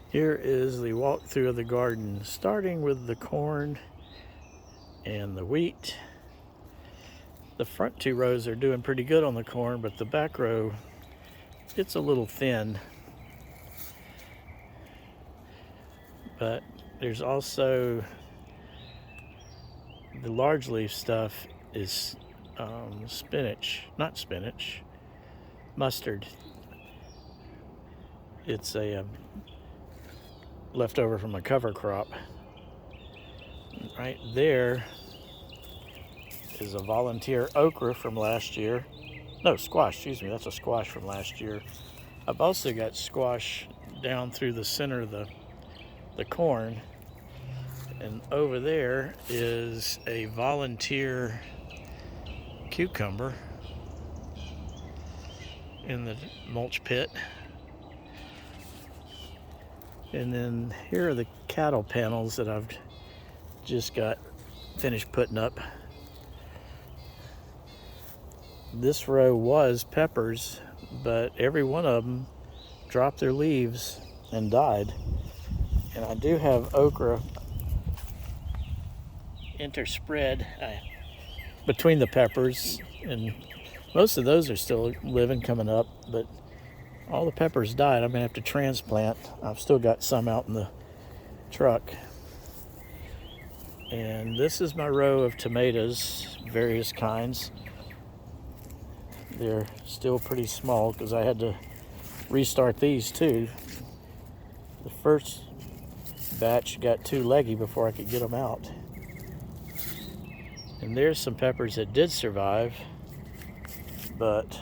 Here is the walkthrough of the garden, starting with the corn and the wheat. The front two rows are doing pretty good on the corn, but the back row, it's a little thin. But there's also the large leaf stuff is mustard. It's a leftover from a cover crop. Right there is a volunteer okra from last year. No, squash, excuse me, that's a squash from last year. I've also got squash down through the center of the corn. And over there is a volunteer cucumber in the mulch pit. And then here are the cattle panels that I've just got finished putting up. This row was peppers, but every one of them dropped their leaves and died. And I do have okra interspread between the peppers, and most of those are still living, coming up, but all the peppers died. I'm gonna have to transplant. I've still got some out in the truck. And this is my row of tomatoes, various kinds. They're still pretty small because I had to restart these too. The first batch got too leggy before I could get them out. And there's some peppers that did survive, but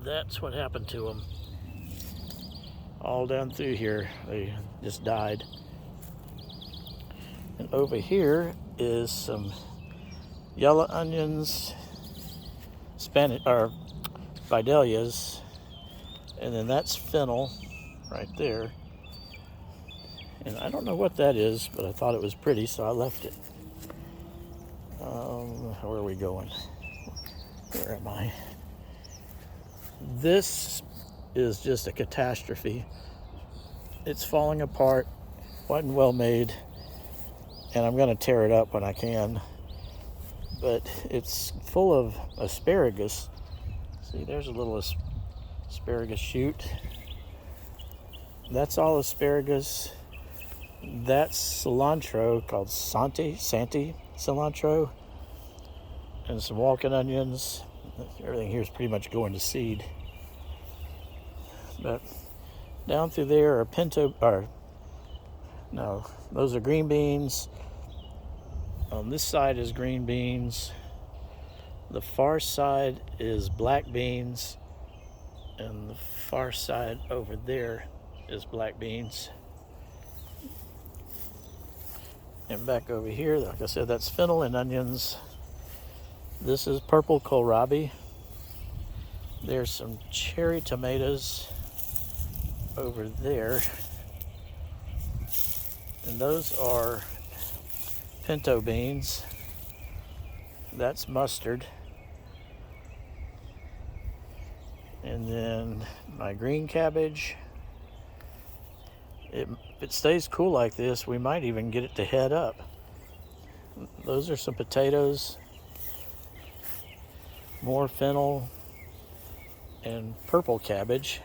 that's what happened to them. All down through here, they just died. And over here is some yellow onions, Spanish or vidalias, and then that's fennel right there. And I don't know what that is, but I thought it was pretty, so I left it. Where are we going? Where am I? This is just a catastrophe. It's falling apart, wasn't well made, and I'm going to tear it up when I can. But it's full of asparagus. See, there's a little asparagus shoot. That's all asparagus. That's cilantro called Santi cilantro, and some walking onions. Everything here is pretty much going to seed. But down through there are those are green beans. On this side is green beans. The far side is black beans, and the far side over there is black beans. And back over here, like I said, that's fennel and onions. This is purple kohlrabi. There's some cherry tomatoes over there. And those are pinto beans. That's mustard. And then my green cabbage. If it stays cool like this, we might even get it to head up. Those are some potatoes, more fennel, and purple cabbage.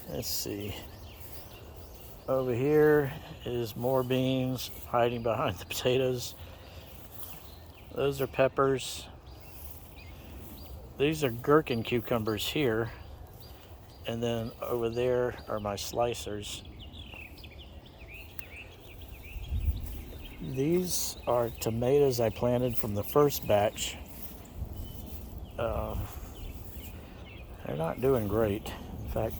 Let's see. Over here is more beans hiding behind the potatoes. Those are peppers. These are gherkin cucumbers here. And then over there are my slicers. These are tomatoes I planted from the first batch. They're not doing great. In fact,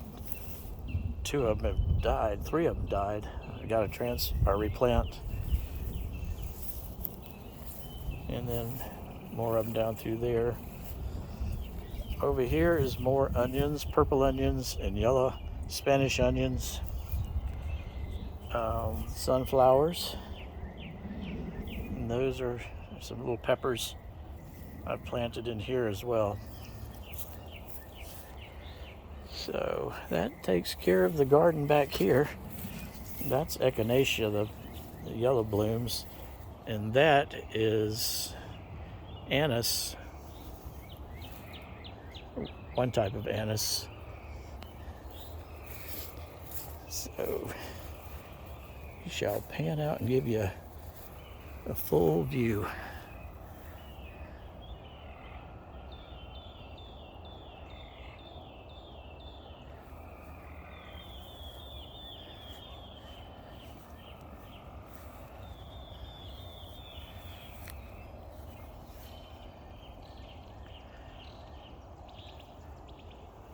2 of them have died. 3 of them died. I got to replant. And then more of them down through there. Over here is more onions, purple onions and yellow Spanish onions. Sunflowers. And those are some little peppers I've planted in here as well. So that takes care of the garden back here. That's echinacea, the yellow blooms, and that is anise, one type of anise. So we shall pan out and give you a full view.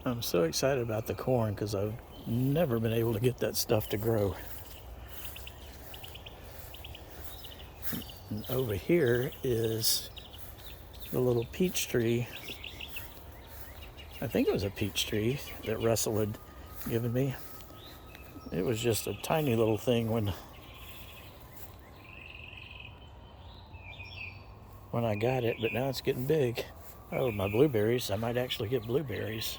I'm so excited about the corn because I've never been able to get that stuff to grow. And over here is the little peach tree. I think it was a peach tree that Russell had given me. It was just a tiny little thing when I got it, but now it's getting big. Oh, my blueberries. I might actually get blueberries.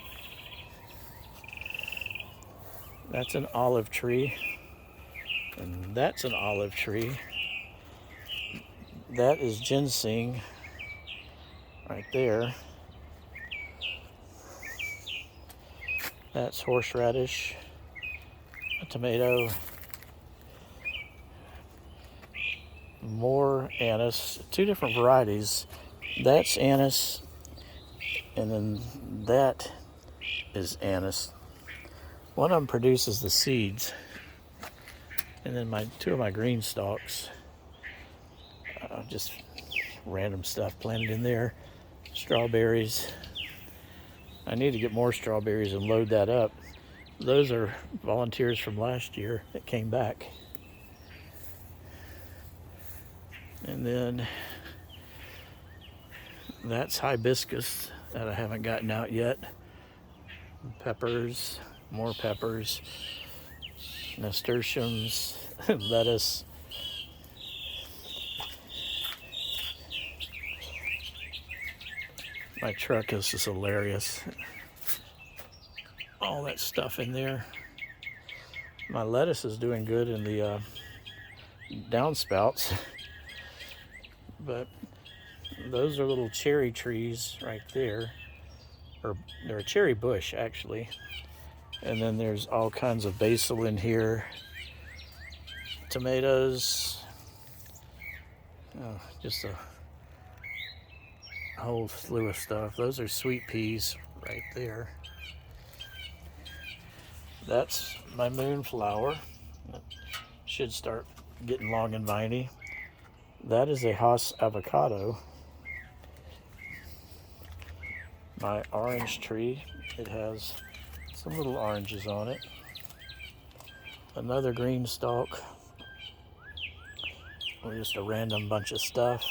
That's an olive tree. And that's an olive tree. That is ginseng right there. That's horseradish, a tomato, more anise, two different varieties. That's anise, and then that is anise. One of them produces the seeds, and then two of my green stalks, just random stuff planted in there. Strawberries. I need to get more strawberries and load that up. Those are volunteers from last year that came back. And then that's hibiscus that I haven't gotten out yet. Peppers, more peppers, nasturtiums, lettuce. My truck is just hilarious. All that stuff in there. My lettuce is doing good in the downspouts. But those are little cherry trees right there. Or they're a cherry bush, actually. And then there's all kinds of basil in here. Tomatoes. Oh, just a whole slew of stuff. Those are sweet peas right there. That's my moonflower. It should start getting long and viney. That is a Hass avocado. My orange tree, it has some little oranges on it. Another green stalk. Just a random bunch of stuff.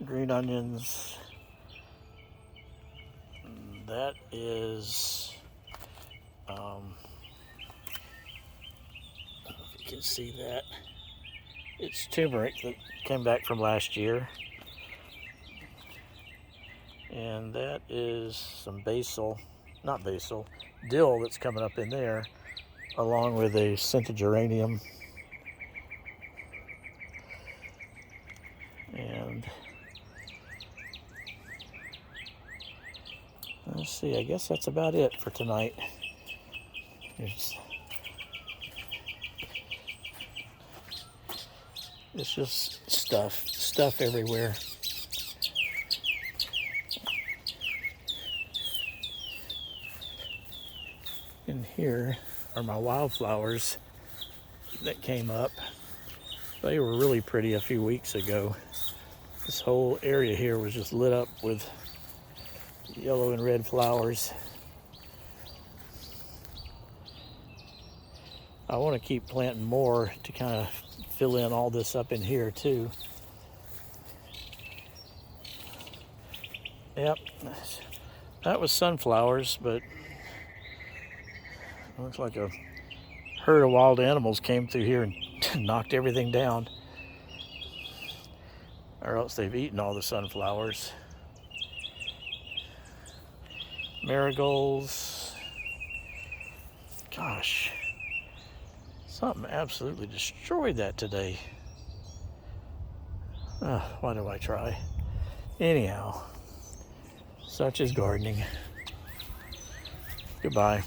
Green onions. That is, I don't know if you can see that. It's turmeric that came back from last year. And that is some basil, not basil, dill that's coming up in there, along with a scented geranium. And let's see, I guess that's about it for tonight. It's just stuff everywhere. In here are my wildflowers that came up. They were really pretty a few weeks ago. This whole area here was just lit up with yellow and red flowers. I want to keep planting more to kind of fill in all this up in here too. Yep, that was sunflowers, but it looks like a herd of wild animals came through here and knocked everything down. Or else they've eaten all the sunflowers. marigolds. Gosh, something absolutely destroyed that today. Why do I try? Anyhow, such is gardening. Goodbye.